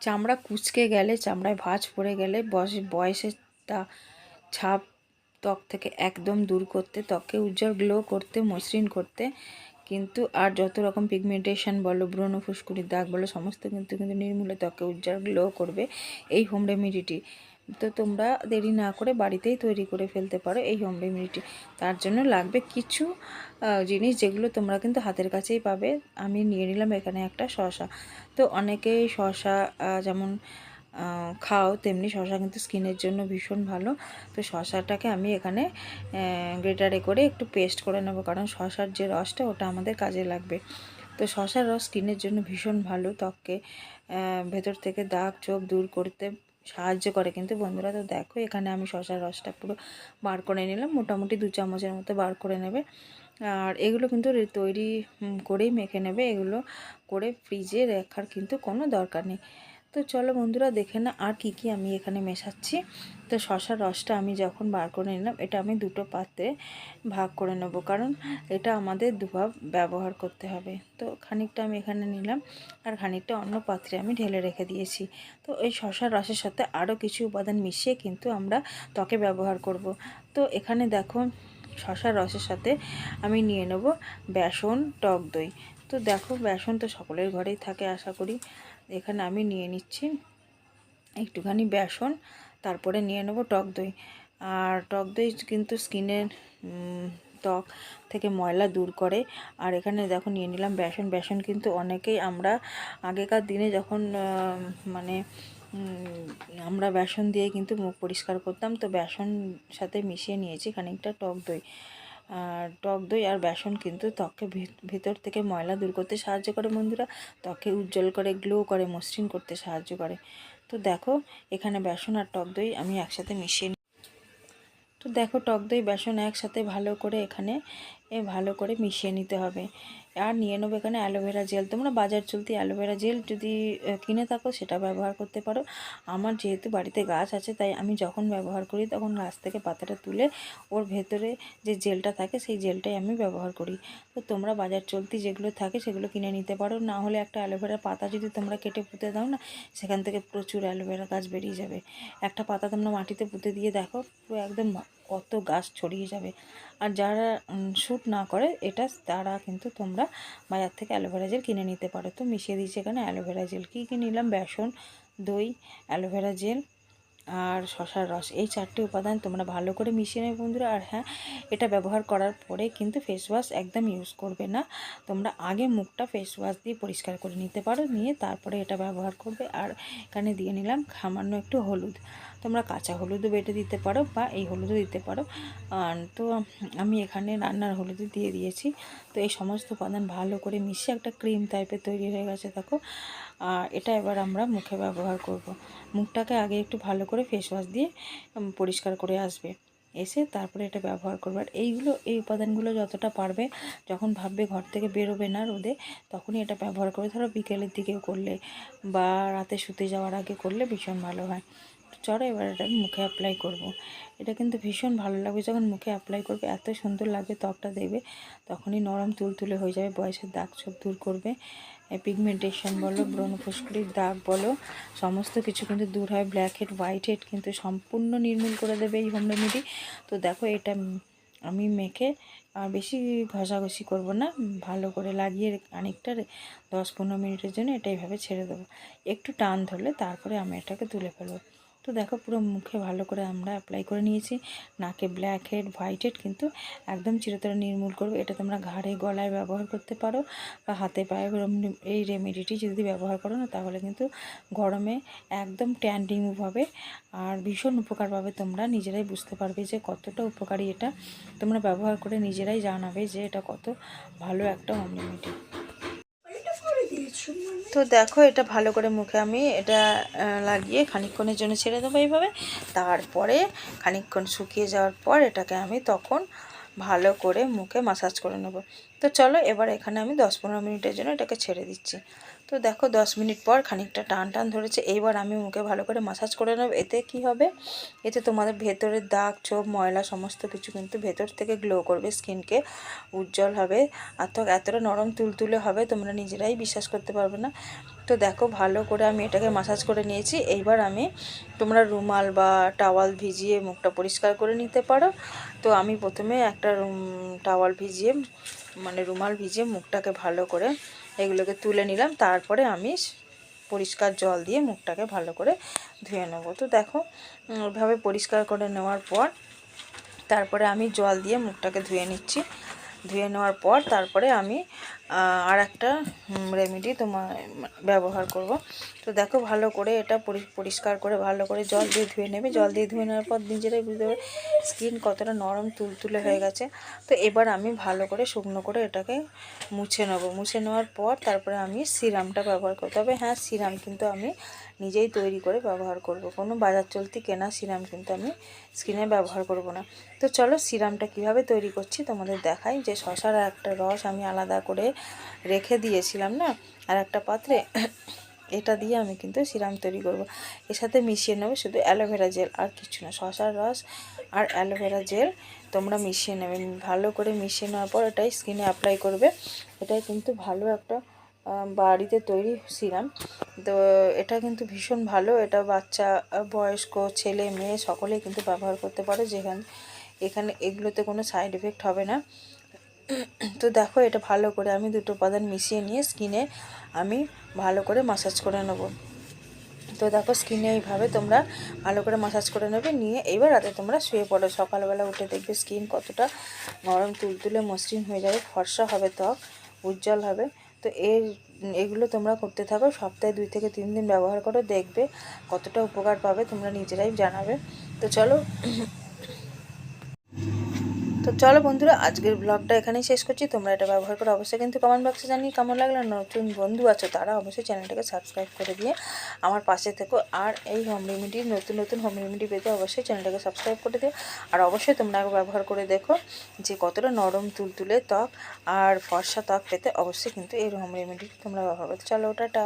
চামড়া কুঁচকে গেলে, চামড়ায় ভাঁজ পড়ে গেলে, বয়সেরটা ছাপ ত্বক থেকে একদম দূর করতে, ত্বককে উজ্জ্বল গ্লো করতে, মসৃণ করতে, কিন্তু আর যত রকম পিগমেন্টেশন বলো, ব্রণ ফুসকুড়ির দাগ বলো, সমস্ত কিন্তু নির্মূলে ত্বককে উজ্জ্বল গ্লো করবে এই হোম রেমিডিটি। তো তোমরা দেরি না করে বাড়িতেই তৈরি করে ফেলতে পারো এই হোম রেমিডিটি। তার জন্য লাগবে কিছু জিনিস, যেগুলো তোমরা কিন্তু হাতের কাছেই পাবে। আমি নিয়ে নিলাম এখানে একটা শসা। তো অনেকেই শসা যেমন খাও, তেমনি শসা কিন্তু স্কিনের জন্য ভীষণ ভালো। তো শসাটাকে আমি এখানে গ্রেটারে করে একটু পেস্ট করে নেবো, কারণ শসার যে রসটা ওটা আমাদের কাজে লাগবে। তো শসার রস স্কিনের জন্য ভীষণ ভালো, ত্বককে ভেতর থেকে দাগ ছোপ দূর করতে সাহায্য করে কিন্তু বন্ধুরা। তো দেখো এখানে আমি শসার রসটা পুরো বার করে নিলাম, মোটামুটি 2 চামচের মতো বার করে নেবে। আর এগুলো কিন্তু তৈরি করেই মেখে নেবে, এগুলো করে ফ্রিজে রাখার কিন্তু কোনো দরকার নেই। তো চলো বন্ধুরা দেখে না আর কি কি আমি এখানে মেশাচ্ছি। তো শসার রসটা আমি যখন বার করে নিলাম, এটা আমি দুটো পাত্রে ভাগ করে নেব, কারণ এটা আমাদের দুভাব ব্যবহার করতে হবে। তো খানিকটা আমি এখানে নিলাম, আর খানিকটা অন্য পাত্রে আমি ঢেলে রেখে দিয়েছি। তো এই শসার রসের সাথে আরও কিছু উপাদান মিশিয়ে কিন্তু আমরা ত্বকে ব্যবহার করব। তো এখানে দেখো শসার রসের সাথে আমি নিয়ে নেব বেসন, টক দই। তো দেখো বেসন তো সকলের ঘরেই থাকে আশা করি। এখানে আমি নিয়ে নিচ্ছি একটুখানি বেসন, তারপরে নিয়ে নেব টক দই। আর টক দই কিন্তু স্কিনের ত্বক থেকে ময়লা দূর করে। আর এখানে দেখো নিয়ে নিলাম বেসন। বেসন কিন্তু অনেকেই আমরা আগেকার দিনে যখন মানে আমরা বেসন দিয়ে কিন্তু মুখ পরিষ্কার করতাম, তো বেসন সাথে মিশিয়ে নিয়েছি খানিকটা টক দই। আর টক দই আর বেসন কিন্তু ত্বককে ভিতর থেকে ময়লা দূর করতে সাহায্য করে বন্ধুরা, ত্বকে উজ্জ্বল করে, গ্লো করে, মসৃণ করতে সাহায্য করে। তো দেখো এখানে বেসন আর টক দই আমি একসাথে মিশিয়ে। তো দেখো টক দই বেসন একসাথে ভালো করে এখানে ভালো করে মিশিয়ে নিতে হবে। আর নিয়ে নেবো এখানে অ্যালোভেরা জেল। তোমরা বাজার চলতি অ্যালোভেরা জেল যদি কিনে থাকো সেটা ব্যবহার করতে পারো। আমার যেহেতু বাড়িতে গাছ আছে, তাই আমি যখন ব্যবহার করি তখন গাছ থেকে পাতাটা তুলে ওর ভেতরে যে জেলটা থাকে সেই জেলটাই আমি ব্যবহার করি। তো তোমরা বাজার চলতি যেগুলো থাকে সেগুলো কিনে নিতে পারো, না হলে একটা অ্যালোভেরা পাতা যদি তোমরা কেটে পুঁতে দাও না, সেখান থেকে প্রচুর অ্যালোভেরা গাছ বেরিয়ে যাবে। একটা পাতা তোমরা মাটিতে পুঁতে দিয়ে দেখো, পুরো একদম কত গাছ ছড়িয়ে যাবে। আর যারা শ্যুট না করে এটা, তারা কিন্তু তোমরা বাজার থেকে অ্যালোভেরা জেল কিনে নিতে পারো। তো মিশিয়ে দিচ্ছি এখানে অ্যালোভেরা জেল। কী কী নিলাম? বেসন, দই, অ্যালোভেরা জেল আর শসার রস। এই 4টে উপাদান তোমরা ভালো করে মিশিয়ে নেবে বন্ধুরা। আর হ্যাঁ, এটা ব্যবহার করার পরে কিন্তু ফেস ওয়াশ একদম ইউজ করবে না। তোমরা আগে মুখটা ফেস ওয়াশ দিয়ে পরিষ্কার করে নিতে পারো, নিয়ে তারপরে এটা ব্যবহার করবে। আর এখানে দিয়ে নিলাম সামান্য একটু হলুদ। তোমরা কাঁচা হলুদও বেটে দিতে পারো বা এই হলুদও দিতে পারো। তো আমি এখানে রান্নার হলুদও দিয়ে দিয়েছি। তো এই সমস্ত উপাদান ভালো করে মিশিয়ে একটা ক্রিম টাইপের তৈরি হয়ে গেছে দেখো। এটা এবার আমরা মুখে ব্যবহার করব। মুখটাকে আগে একটু ভালো করে ফেস ওয়াশ দিয়ে পরিষ্কার করে আসবে, এসে তারপরে এটা ব্যবহার করবে। আর এই উপাদানগুলো যতটা পারবে, যখন ভাববে ঘর থেকে বেরোবে না রোদে, তখনই এটা ব্যবহার করে। ধরো বিকেলের দিকেও করলে বা রাতে শুতে যাওয়ার আগে করলে ভীষণ ভালো হয়। তো চলো এবার এটা আমি মুখে অ্যাপ্লাই করব। এটা কিন্তু ভীষণ ভালো লাগবে যখন মুখে অ্যাপ্লাই করবে, এত সুন্দর লাগবে ত্বকটা দেখবে, তখনই নরম তুলতুলে হয়ে যাবে, বয়সের দাগ ছোপ দূর করবে, পিগমেন্টেশন বলো, ব্রণ ফুসকুড়ির দাগ বলো, সমস্ত কিছু কিন্তু দূর হয়। ব্ল্যাক হেড, হোয়াইট হেড কিন্তু সম্পূর্ণ নির্মূল করে দেবে এই হোম রেমেডি। তো দেখো এটা আমি মেখে আর বেশি ঘষাঘষি করব না, ভালো করে লাগিয়ে খানিকটা 10-15 মিনিটের জন্য এটা এইভাবে ছেড়ে দেবো। একটু টান ধরলে তারপরে আমি এটাকে তুলে ফেলবো। তো দেখো পুরো মুখে ভালো করে আমরা অ্যাপ্লাই করে নিয়েছি। নাকে ব্ল্যাক হেড, হোয়াইট হেড কিন্তু একদম চিরতরে নির্মূল করবে। এটা তোমরা ঘাড়ে, গলায় ব্যবহার করতে পারো বা হাতে পায়ে। এই রেমেডিটি যদি ব্যবহার করো না, তাহলে কিন্তু গরমে একদম ট্যান রিমুভ হবে আর ভীষণ উপকার পাবে। তোমরা নিজেরাই বুঝতে পারবে যে কতটা উপকারী এটা। তোমরা ব্যবহার করে নিজেরাই জানাবে যে এটা কত ভালো একটা হোম রেমেডি। তো দেখো এটা ভালো করে মুখে আমি এটা লাগিয়ে খানিকক্ষণের জন্য ছেড়ে দেবো এইভাবে। তারপরে খানিকক্ষণ শুকিয়ে যাওয়ার পর এটাকে আমি তখন ভালো করে মুখে মাসাজ করে নেব। তো চলো এবার এখানে আমি 10-15 মিনিটের জন্য এটাকে ছেড়ে দিচ্ছি। তো দেখো 10 মিনিট পর খানিকটা টান টান ধরেছে। এইবার আমি মুখে ভালো করে মাসাজ করে নেব। এতে কি হবে, এতে তোমাদের ভেতরের দাগ ছোপ ময়লা সমস্ত কিছু কিন্তু ভেতর থেকে গ্লো করবে, স্কিনকে উজ্জ্বল হবে। আর তো এতটা নরম তুলতুলে হবে তোমরা নিজেরাই বিশ্বাস করতে পারবে না। তো দেখো ভালো করে আমি এটাকে মাসাজ করে নিয়েছি। এইবার আমি তোমরা রুমাল বা টাওয়াল ভিজিয়ে মুখটা পরিষ্কার করে নিতে পারো। তো আমি প্রথমে একটা টাওয়াল ভিজিয়ে মানে রুমাল ভিজিয়ে মুখটাকে ভালো করে এগুলোকে তুলে নিলাম। তারপরে আমি পরিষ্কার জল দিয়ে মুখটাকে ভালো করে ধুয়ে নেব। তো দেখো ওইভাবে পরিষ্কার করে নেওয়ার পর তারপরে আমি জল দিয়ে মুখটাকে ধুয়ে নিচ্ছি। ধুয়ে নেওয়ার পর তারপরে আমি আর একটা রেমেডি তোমার ব্যবহার করব। তো দেখো ভালো করে এটা পরিষ্কার করে ভালো করে জল দিয়ে ধুয়ে নেবে। জল দিয়ে ধুয়ে নেওয়ার পর নিজেরাই বুঝতে পারবে স্কিন কতটা নরম তুলতুলে হয়ে গেছে। তো এবার আমি ভালো করে শুকনো করে এটাকে মুছে নেব। মুছে নেওয়ার পর তারপরে আমি সিরামটা ব্যবহার করতে হবে। হ্যাঁ, সিরাম কিন্তু আমি নিজেই তৈরি করে ব্যবহার করব, কোনো বাজার চলতি কেনা সিরাম কিন্তু আমি স্কিনে ব্যবহার করব না। তো চলো সিরামটা কিভাবে তৈরি করছি তোমাদের দেখাই। যে শশার একটা রস আমি আলাদা করে রেখে দিয়েছিলাম না আর একটা পাত্রে, এটা দিয়ে আমি কিন্তু সিরাম তৈরি করব। এর সাথে মিশিয়ে নেবে শুধু অ্যালোভেরা জেল, আর কিছু না। শশার রস আর অ্যালোভেরা জেল তোমরা মিশিয়ে নেবে। ভালো করে মিশিয়ে নেওয়ার পর এটাই স্কিনে অ্যাপ্লাই করবে। এটাই কিন্তু ভালো একটা বাড়িতে তৈরি সিরাম। তো এটা কিন্তু ভীষণ ভালো। এটা বাচ্চা বয়স্ক ছেলে মেয়ে সকলেই কিন্তু ব্যবহার করতে পারে, এখানে এগুলোতে কোনো সাইড এফেক্ট হবে না। তো দেখো এটা ভালো করে আমি দুটো উপাদান মিশিয়ে নিয়ে স্কিনে আমি ভালো করে মাসাজ করে নেব। তো দেখো স্কিনে এইভাবে তোমরা ভালো করে মাসাজ করে নেবে। নিয়ে এইবার রাতে তোমরা শুয়ে পড়ো। সকালবেলা উঠে দেখবে স্কিন কতটা নরম তুলতুলে মসৃণ হয়ে যাবে, ফর্সা হবে, ত্বক উজ্জ্বল হবে। তো এগুলো তোমরা করতে থাকো, সপ্তাহে 2 থেকে 3 দিন ব্যবহার করো, দেখবে কতটা উপকার পাবে, তোমরা নিজেরাই জানাবে। তো চলো বন্ধুরা, আজকের ব্লগটা এখানেই শেষ করছি। তোমরা এটা ব্যবহার করে অবশ্যই কিন্তু কমেন্ট বক্সে জানিয়ে কেমন লাগলো। নতুন বন্ধু আছো তারা অবশ্যই চ্যানেলটাকে সাবস্ক্রাইব করে দিয়ে আমার পাশে থেকো। আর এই হোম রেমেডি নতুন নতুন হোম রেমেডি পেতে অবশ্যই চ্যানেলটাকে সাবস্ক্রাইব করে দিও। আর অবশ্যই তোমরা ব্যবহার করে দেখো যে কতটা নরম তুলতুলে ত্বক আর ফর্সা ত্বক পেতে অবশ্যই কিন্তু এই হোম রেমেডি তোমরা ব্যবহার করতে। চলো টাটা।